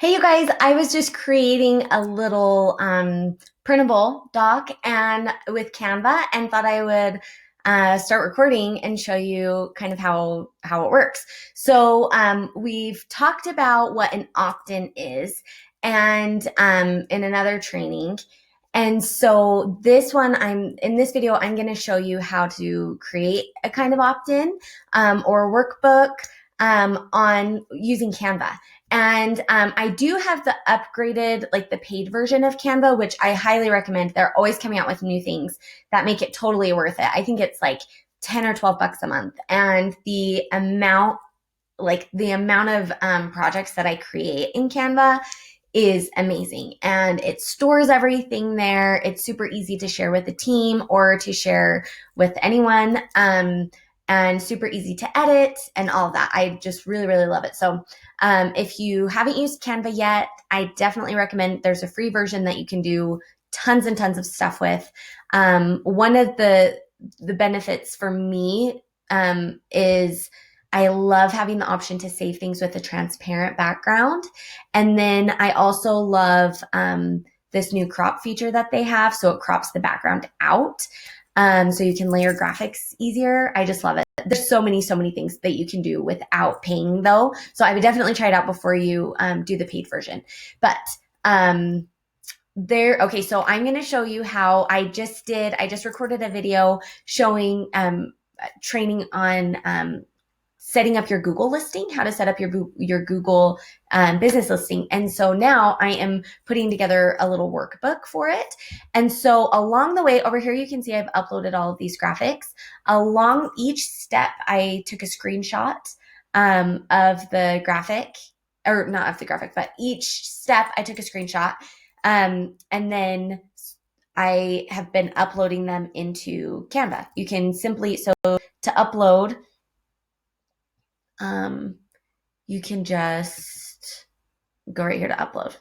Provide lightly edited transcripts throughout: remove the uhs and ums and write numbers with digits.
Hey, you guys, I was just creating a little printable doc and with Canva and thought I would start recording and show you kind of how it works. So we've talked about what an opt-in is and in another training. And so in this video, I'm going to show you how to create a kind of opt-in or workbook on using Canva. And I do have the upgraded, like the paid version of Canva, which I highly recommend. They're always coming out with new things that make it totally worth it. I think it's like 10 or 12 bucks a month. And the amount of projects that I create in Canva is amazing. And it stores everything there. It's super easy to share with the team or to share with anyone. And super easy to edit and all of that. I just really, really love it. So if you haven't used Canva yet, I definitely recommend. There's a free version that you can do tons and tons of stuff with. One of the benefits for me is I love having the option to save things with a transparent background. And then I also love this new crop feature that they have. So it crops the background out. So you can layer graphics easier. I just love it. There's so many things that you can do without paying though. So I would definitely try it out before you do the paid version. But okay, so I'm going to show you how I just recorded a video showing training on setting up your Google listing, how to set up your Google business listing. And so now I am putting together a little workbook for it. And so along the way over here, you can see I've uploaded all of these graphics. Along each step, I took a screenshot of the graphic, or not of the graphic, but each step I took a screenshot. And then I have been uploading them into Canva. You can so to upload, you can just go right here to upload.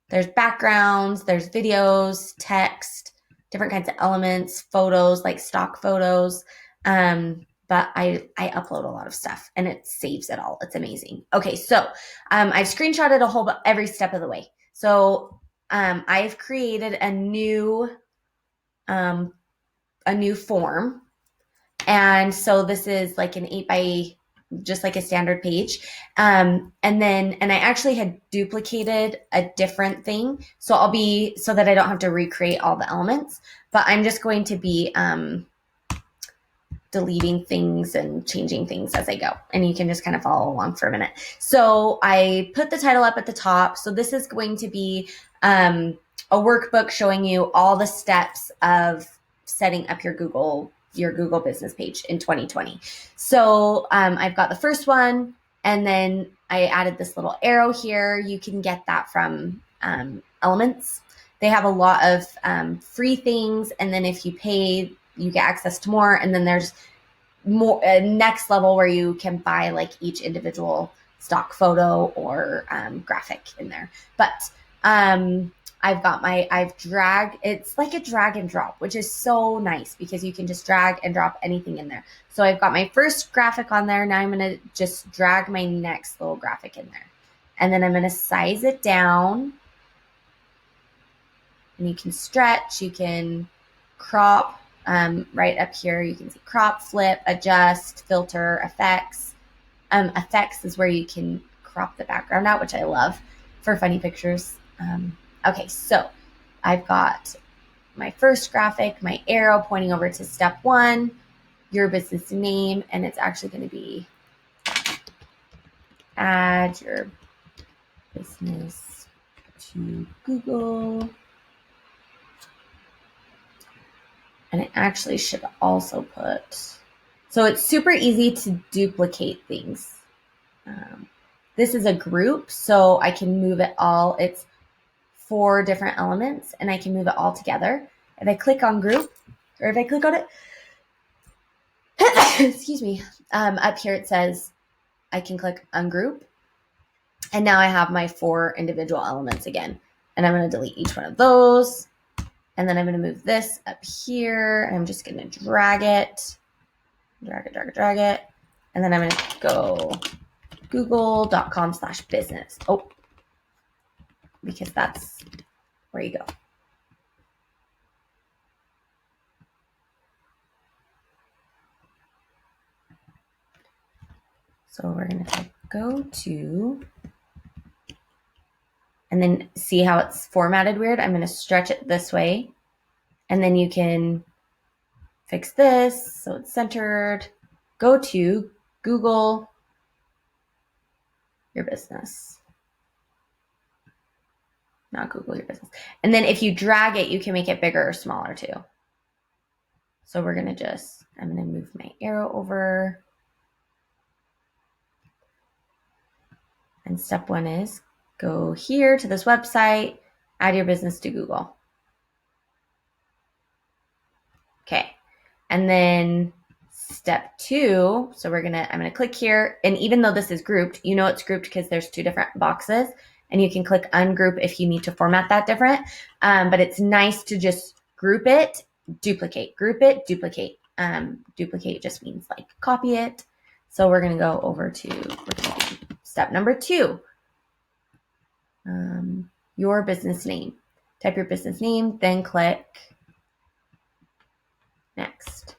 There's backgrounds, there's videos, text, different kinds of elements, photos, like stock photos. But I upload a lot of stuff and it saves it all. It's amazing. Okay, so I've screenshotted every step of the way. So I've created a new form. And so this is like an 8x, just like a standard page. And I actually had duplicated a different thing. So so that I don't have to recreate all the elements, but I'm just going to be deleting things and changing things as I go. And you can just kind of follow along for a minute. So I put the title up at the top. So this is going to be a workbook showing you all the steps of setting up your Google business page in 2020. So I've got the first one, and then I added this little arrow here. You can get that from Elements. They have a lot of free things, and then if you pay, you get access to more. And then there's more next level where you can buy like each individual stock photo or graphic in there. But it's like a drag and drop, which is so nice because you can just drag and drop anything in there. So I've got my first graphic on there. Now I'm going to just drag my next little graphic in there. And then I'm going to size it down. And you can stretch, you can crop right up here. You can see crop, flip, adjust, filter, effects. Effects is where you can crop the background out, which I love for funny pictures. Okay, so I've got my first graphic, my arrow pointing over to step 1, your business name, and it's actually going to be add your business to Google. And I actually should also so it's super easy to duplicate things. This is a group, so I can move it all. It's 4 different elements, and I can move it all together. If I click on group, or if I click on it, excuse me, up here it says I can click ungroup, and now I have my 4 individual elements again. And I'm going to delete each one of those, and then I'm going to move this up here, and I'm just going to drag it, and then I'm going to go google.com/business. Oh, because that's where you go. So we're going to type go to, and then see how it's formatted weird. I'm going to stretch it this way, and then you can fix this so it's centered. Go to Google your business. Not Google your business. And then if you drag it, you can make it bigger or smaller too. So we're going to I'm going to move my arrow over. And step 1 is go here to this website, add your business to Google. Okay. And then step 2, so I'm going to click here. And even though this is grouped, you know it's grouped because there's 2 different boxes, and you can click ungroup if you need to format that different. But it's nice to just group it, duplicate, group it, duplicate. Duplicate just means like copy it. So we're going to go over to step number 2. Your business name. Type your business name, then click next.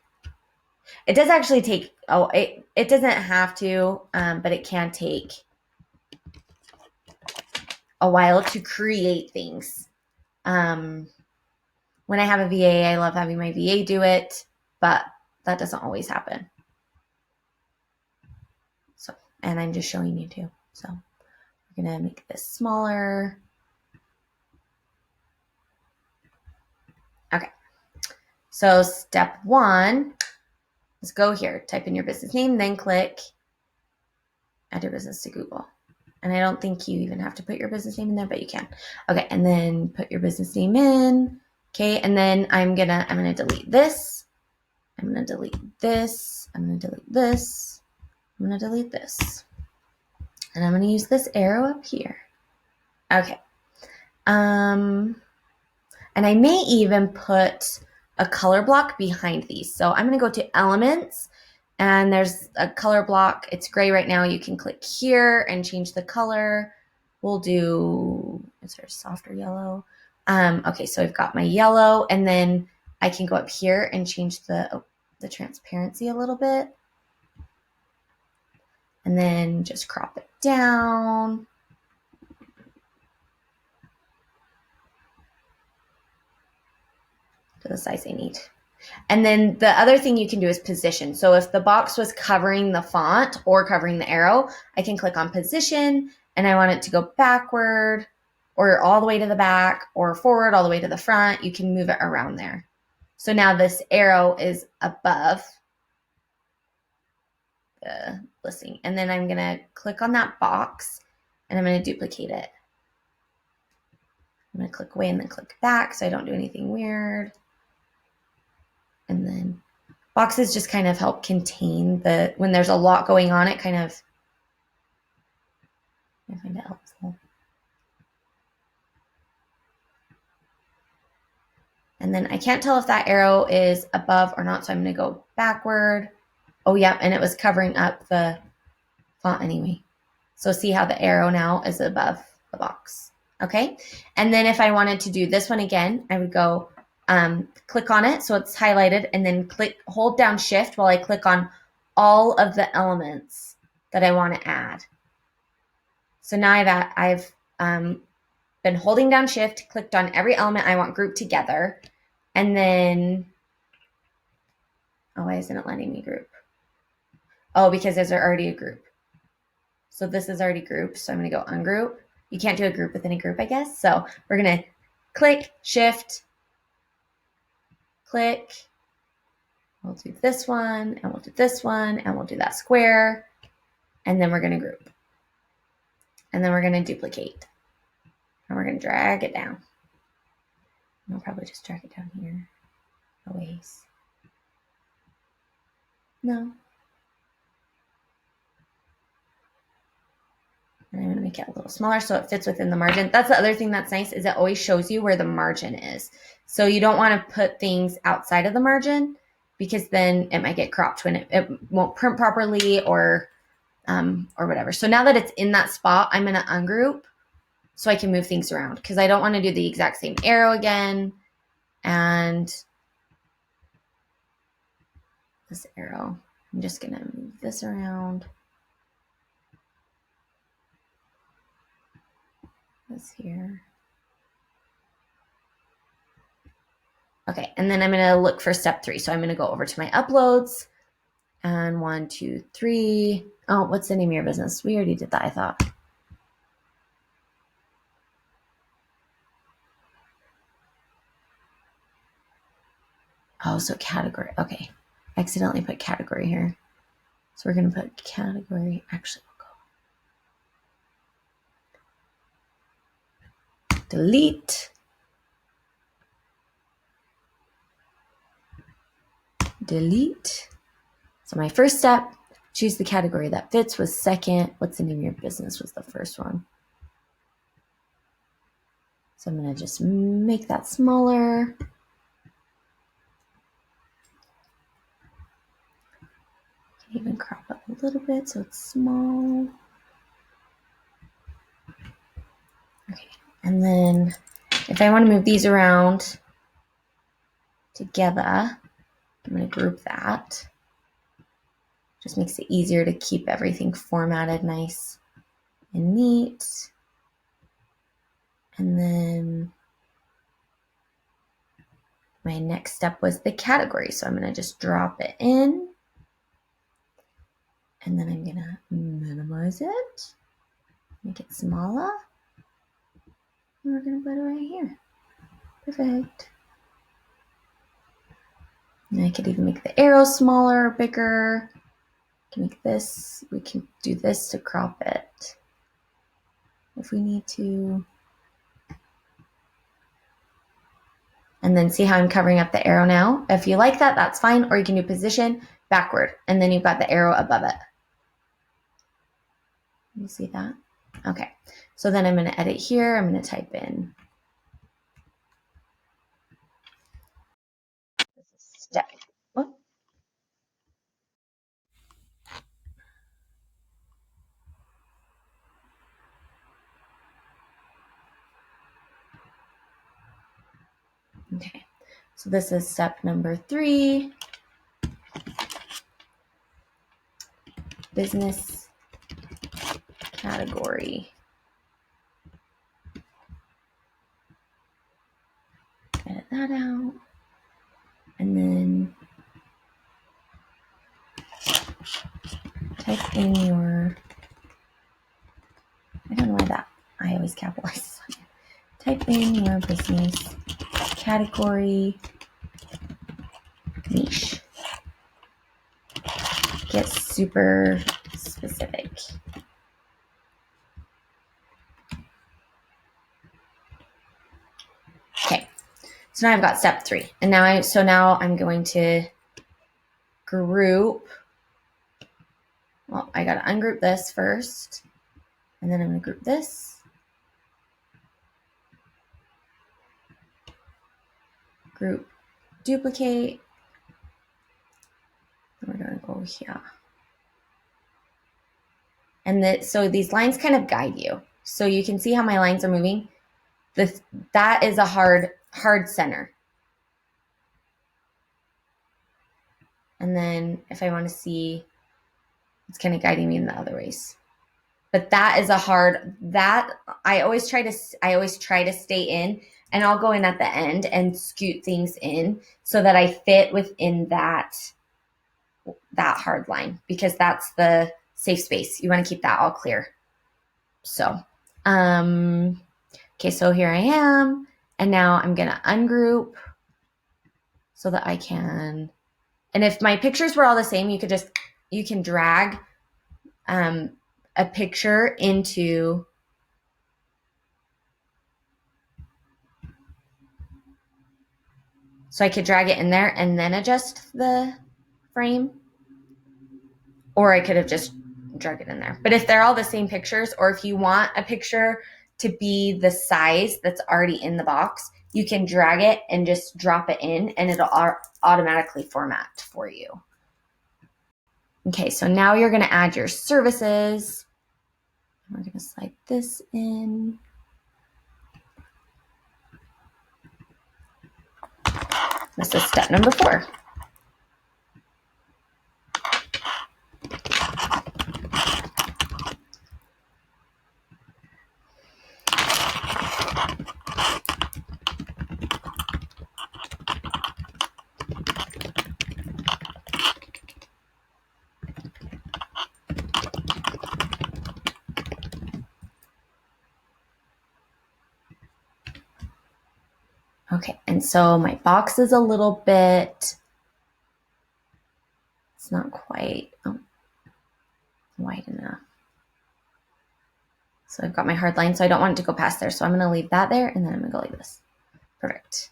It does actually take, it doesn't have to, but it can take a while to create things. When I have a VA, I love having my VA do it, but that doesn't always happen. So, and I'm just showing you too. So we're going to make this smaller. Okay. So step 1 is go here, type in your business name, then click add your business to Google. And I don't think you even have to put your business name in there, but you can. Okay, and then put your business name in. Okay, and then I'm gonna delete this. I'm gonna delete this. I'm gonna delete this. I'm gonna delete this. And I'm gonna use this arrow up here. Okay. And I may even put a color block behind these. So I'm gonna go to elements, and there's a color block. It's gray right now. You can click here and change the color. We'll do, is there a softer yellow? Okay, so I've got my yellow, and then I can go up here and change the transparency a little bit. And then just crop it down. To the size I need. And then the other thing you can do is position. So if the box was covering the font or covering the arrow, I can click on position, and I want it to go backward or all the way to the back or forward all the way to the front. You can move it around there. So now this arrow is above the listing. And then I'm going to click on that box, and I'm going to duplicate it. I'm going to click away and then click back so I don't do anything weird. And then boxes just kind of help contain when there's a lot going on, it kind of, I find it helpful. And then I can't tell if that arrow is above or not, so I'm going to go backward. Oh, yeah, and it was covering up the font anyway. So see how the arrow now is above the box. Okay, and then if I wanted to do this one again, I would go click on it so it's highlighted, and then hold down shift while I click on all of the elements that I want to add. So now that I've been holding down shift, clicked on every element I want grouped together, and then, why isn't it letting me group? Oh, because there's already a group. So this is already grouped, so I'm going to go ungroup. You can't do a group within a group, I guess. So we're going to click, shift, click. We'll do this one, and we'll do this one, and we'll do that square. And then we're going to group. And then we're going to duplicate. And we're going to drag it down. And I'll probably just drag it down here a ways. No. And I'm going to make it a little smaller so it fits within the margin. That's the other thing that's nice, is it always shows you where the margin is. So you don't want to put things outside of the margin, because then it might get cropped when it won't print properly or whatever. So now that it's in that spot, I'm going to ungroup. so I can move things around because I don't want to do the exact same arrow again. And this arrow, I'm just going to move this around. This here. Okay, and then I'm going to look for step 3. So I'm going to go over to my uploads and 1, 2, 3. Oh, what's the name of your business? We already did that, I thought. Oh, so category. Okay, accidentally put category here. So we're going to put category. Actually, we'll go delete. Delete. So my first step, choose the category that fits was second. What's the name of your business was the first one. So I'm going to just make that smaller. Can even crop it a little bit so it's small. Okay, and then if I want to move these around together, I'm going to group that. Just makes it easier to keep everything formatted nice and neat. And then my next step was the category. So I'm going to just drop it in. And then I'm going to minimize it, make it smaller. And we're going to put it right here. Perfect. And I could even make the arrows smaller or bigger. Can make this, we can do this to crop it if we need to. And then see how I'm covering up the arrow now? If you like that, that's fine. Or you can do position backward, and then you've got the arrow above it. You see that? Okay. So then I'm going to edit here. I'm going to type in step. Whoop. Okay. So this is step number 3. Business category. Edit that out. And then type in your, I don't know why that, I always capitalize this one. Type in your business category niche. Get super specific. Okay, so now I've got step 3, and now I'm going to group. Well, I got to ungroup this first, and then I'm going to group this. Group, duplicate. And we're going to go here. And so these lines kind of guide you. So you can see how my lines are moving. That is a hard center. And then if I want to see, it's kind of guiding me in the other ways. But that is that I always try to stay in, and I'll go in at the end and scoot things in so that I fit within that hard line, because that's the safe space. You want to keep that all clear. So, okay, so here I am, and now I'm going to ungroup so that I can, and if my pictures were all the same, you can drag a picture into, so I could drag it in there and then adjust the frame, or I could have just drag it in there. But if they're all the same pictures, or if you want a picture to be the size that's already in the box, you can drag it and just drop it in, and it'll automatically format for you. Okay, so now you're going to add your services. We're going to slide this in. This is step number 4. Okay, and so my box is a little bit, it's not quite wide enough. So I've got my hard line, so I don't want it to go past there. So I'm gonna leave that there, and then I'm gonna go like this. Perfect.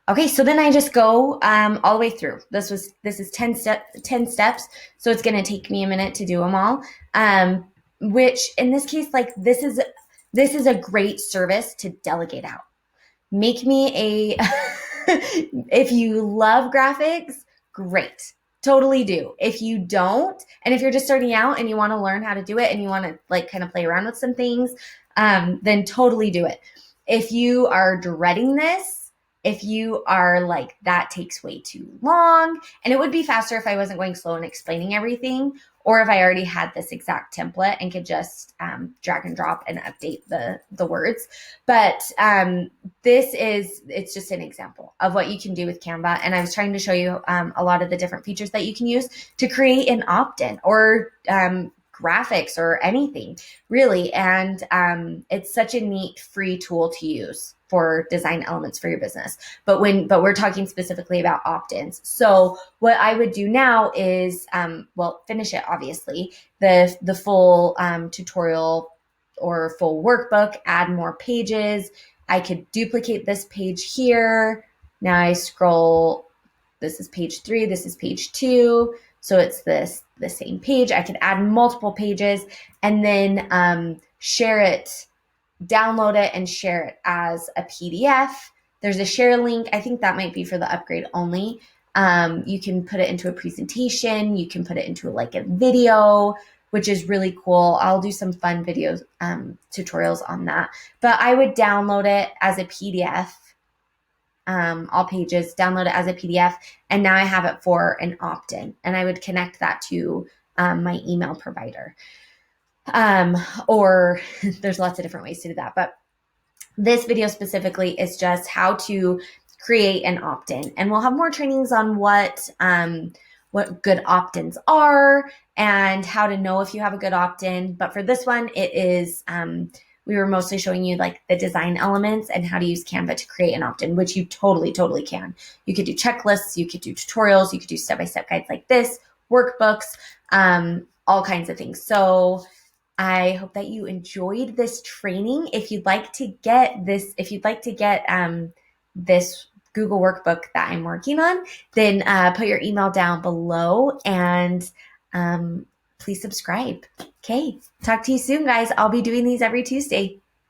Okay, so then I just go all the way through. This is 10 steps, so it's gonna take me a minute to do them all. Which in this case, like this is a great service to delegate out. Make me a, if you love graphics, great. Totally do. If you don't, and if you're just starting out and you want to learn how to do it and you want to like kind of play around with some things, then totally do it. If you are dreading this, if you are like, that takes way too long, and it would be faster if I wasn't going slow and explaining everything, or if I already had this exact template and could just drag and drop and update the words. But it's just an example of what you can do with Canva. And I was trying to show you a lot of the different features that you can use to create an opt-in or graphics or anything really. And it's such a neat free tool to use for design elements for your business. But we're talking specifically about opt-ins. So what I would do now is, finish it, obviously, the full tutorial or full workbook, add more pages. I could duplicate this page here. Now I scroll, this is page 3, this is page 2. So it's the same page. I could add multiple pages and then share it, download it and share it as a PDF. There's a share link. I think that might be for the upgrade only. You can put it into a presentation. You can put it into like a video, which is really cool. I'll do some fun video tutorials on that. But I would download it as a PDF, all pages, download it as a PDF, and now I have it for an opt-in. And I would connect that to my email provider. Or there's lots of different ways to do that. But this video specifically is just how to create an opt-in. And we'll have more trainings on what good opt-ins are and how to know if you have a good opt-in. But for this one, it is, we were mostly showing you like the design elements and how to use Canva to create an opt-in, which you totally can. You could do checklists, you could do tutorials, you could do step-by-step guides like this, workbooks, all kinds of things. So I hope that you enjoyed this training. If you'd like to get this, this Google workbook that I'm working on, then put your email down below and please subscribe. Okay, talk to you soon, guys. I'll be doing these every Tuesday.